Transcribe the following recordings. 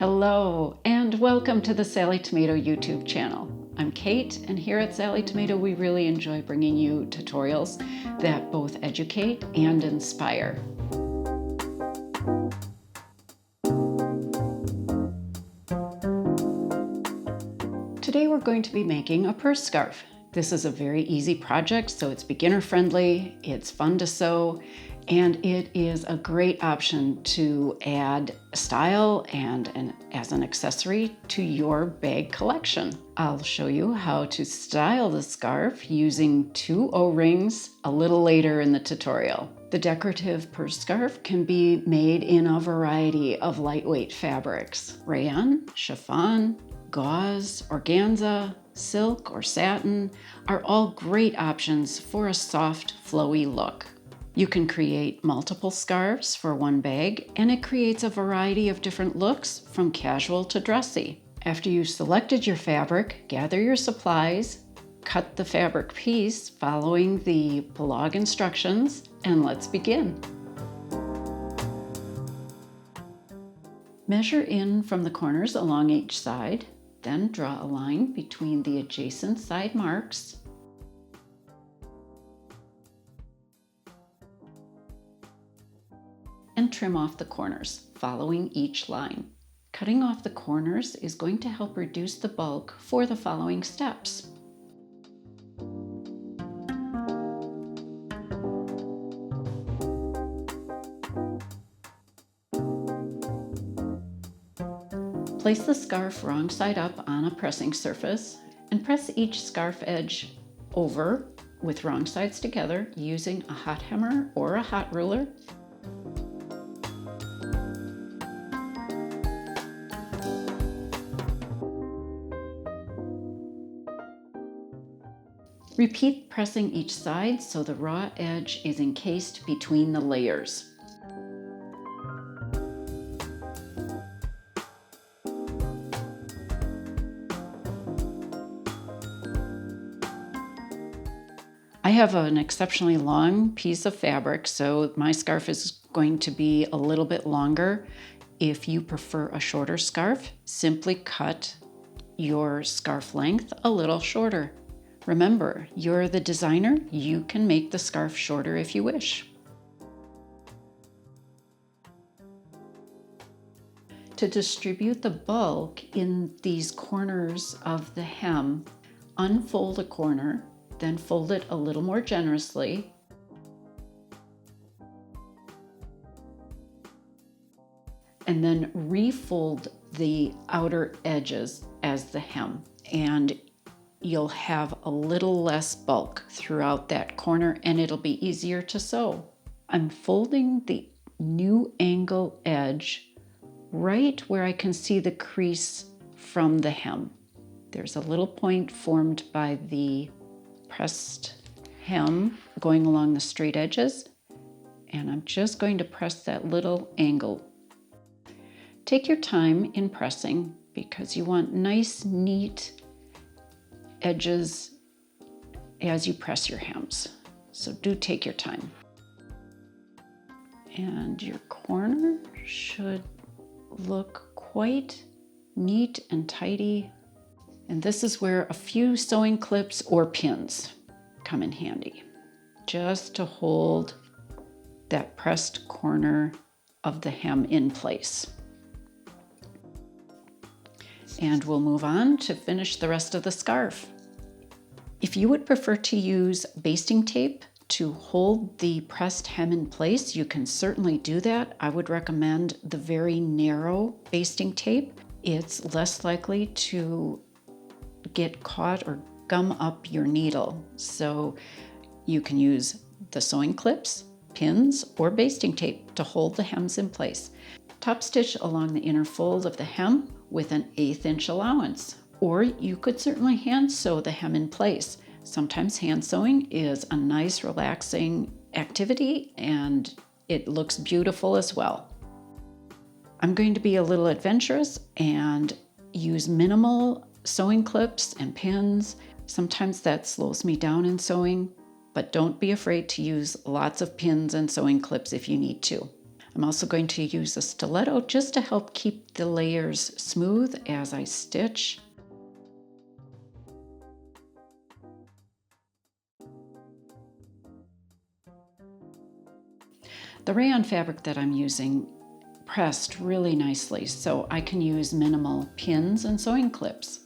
Hello, and welcome to the Sallie Tomato YouTube channel. I'm Kate, and here at Sallie Tomato, we really enjoy bringing you tutorials that both educate and inspire. Today we're going to be making a purse scarf. This is a very easy project, so it's beginner friendly, it's fun to sew, and it is a great option to add style and as an accessory to your bag collection. I'll show you how to style the scarf using 2 O-rings a little later in the tutorial. The decorative purse scarf can be made in a variety of lightweight fabrics: rayon, chiffon, gauze, organza, silk, or satin are all great options for a soft, flowy look. You can create multiple scarves for one bag, and it creates a variety of different looks from casual to dressy. After you've selected your fabric, gather your supplies, cut the fabric piece following the blog instructions, and let's begin. Measure in from the corners along each side, then draw a line between the adjacent side marks. And trim off the corners, following each line. Cutting off the corners is going to help reduce the bulk for the following steps. Place the scarf wrong side up on a pressing surface and press each scarf edge over with wrong sides together using a hot hammer or a hot ruler. Repeat pressing each side so the raw edge is encased between the layers. I have an exceptionally long piece of fabric, so my scarf is going to be a little bit longer. If you prefer a shorter scarf, simply cut your scarf length a little shorter. Remember, you're the designer. You can make the scarf shorter if you wish. To distribute the bulk in these corners of the hem, unfold a corner, then fold it a little more generously. And then refold the outer edges as the hem. And you'll have a little less bulk throughout that corner, and it'll be easier to sew. I'm folding the new angle edge right where I can see the crease from the hem. There's a little point formed by the pressed hem going along the straight edges, and I'm just going to press that little angle. Take your time in pressing because you want nice, neat edges as you press your hems. So do take your time. And your corner should look quite neat and tidy. And this is where a few sewing clips or pins come in handy, just to hold that pressed corner of the hem in place. And we'll move on to finish the rest of the scarf. If you would prefer to use basting tape to hold the pressed hem in place, you can certainly do that. I would recommend the very narrow basting tape. It's less likely to get caught or gum up your needle. So you can use the sewing clips, pins, or basting tape to hold the hems in place. Top stitch along the inner fold of the hem with an 1/8 inch allowance. Or you could certainly hand sew the hem in place. Sometimes hand sewing is a nice, relaxing activity, and it looks beautiful as well. I'm going to be a little adventurous and use minimal sewing clips and pins. Sometimes that slows me down in sewing, but don't be afraid to use lots of pins and sewing clips if you need to. I'm also going to use a stiletto just to help keep the layers smooth as I stitch. The rayon fabric that I'm using pressed really nicely, so I can use minimal pins and sewing clips.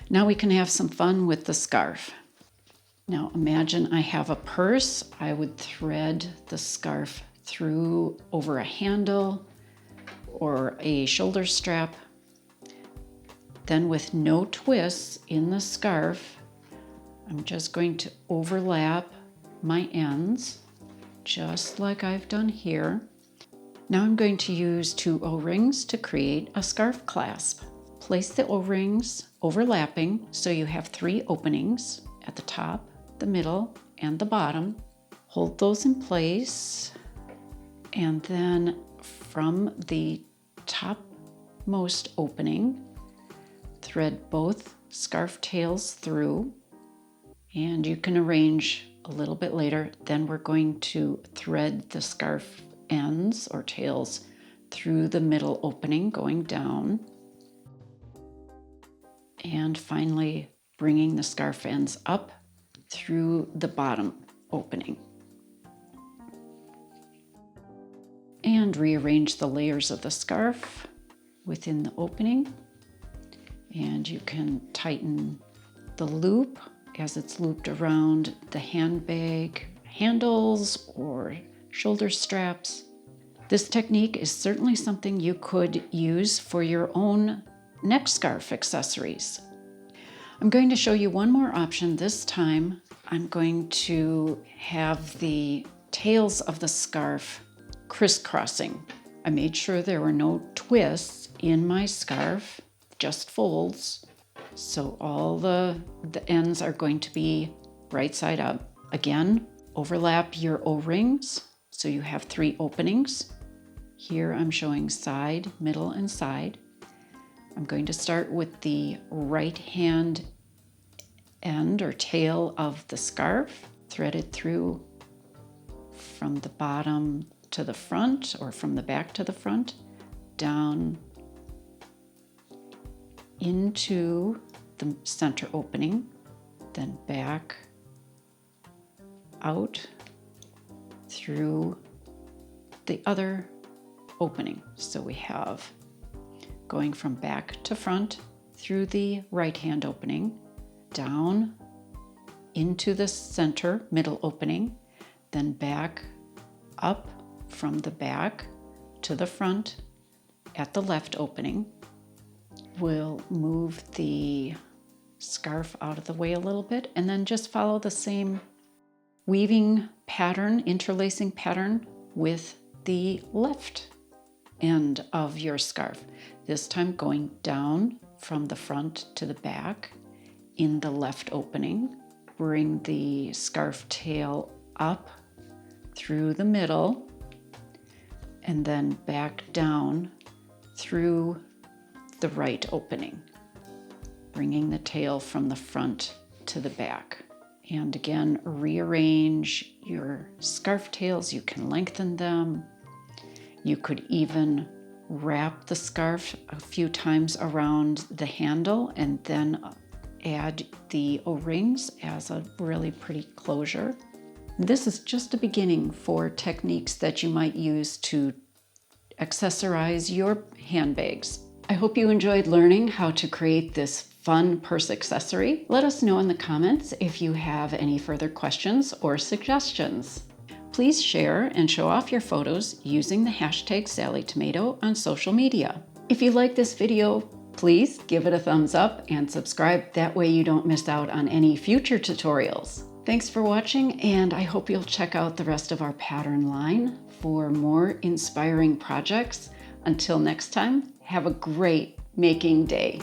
Now we can have some fun with the scarf. Now imagine I have a purse. I would thread the scarf through over a handle or a shoulder strap. Then with no twists in the scarf, I'm just going to overlap my ends, just like I've done here. Now I'm going to use 2 O-rings to create a scarf clasp. Place the O-rings overlapping so you have 3 openings at the top, the middle, and the bottom. Hold those in place, and then from the topmost opening, thread both scarf tails through, and you can arrange a little bit later. Then we're going to thread the scarf ends or tails through the middle opening going down, and finally bringing the scarf ends up through the bottom opening. And rearrange the layers of the scarf within the opening, and you can tighten the loop as it's looped around the handbag handles or shoulder straps. This technique is certainly something you could use for your own neck scarf accessories. I'm going to show you one more option. This time I'm going to have the tails of the scarf crisscrossing. I made sure there were no twists in my scarf, just folds. So all the ends are going to be right side up. Again, overlap your O-rings so you have 3 openings. Here I'm showing side, middle, and side. I'm going to start with the right hand end or tail of the scarf, thread it through from the bottom to the front or from the back to the front, down into the center opening, then back out through the other opening. So we have going from back to front through the right hand opening, down into the center middle opening, then back up from the back to the front at the left opening. We'll move the scarf out of the way a little bit and then just follow the same weaving pattern, interlacing pattern with the left end of your scarf. This time going down from the front to the back in the left opening. Bring the scarf tail up through the middle and then back down through the right opening, bringing the tail from the front to the back. And again, rearrange your scarf tails. You can lengthen them. You could even wrap the scarf a few times around the handle and then add the O-rings as a really pretty closure. This is just a beginning for techniques that you might use to accessorize your handbags. I hope you enjoyed learning how to create this fun purse accessory. Let us know in the comments if you have any further questions or suggestions. Please share and show off your photos using the hashtag SallieTomato on social media. If you like this video, please give it a thumbs up and subscribe. That way you don't miss out on any future tutorials. Thanks for watching, and I hope you'll check out the rest of our pattern line for more inspiring projects. Until next time, have a great making day.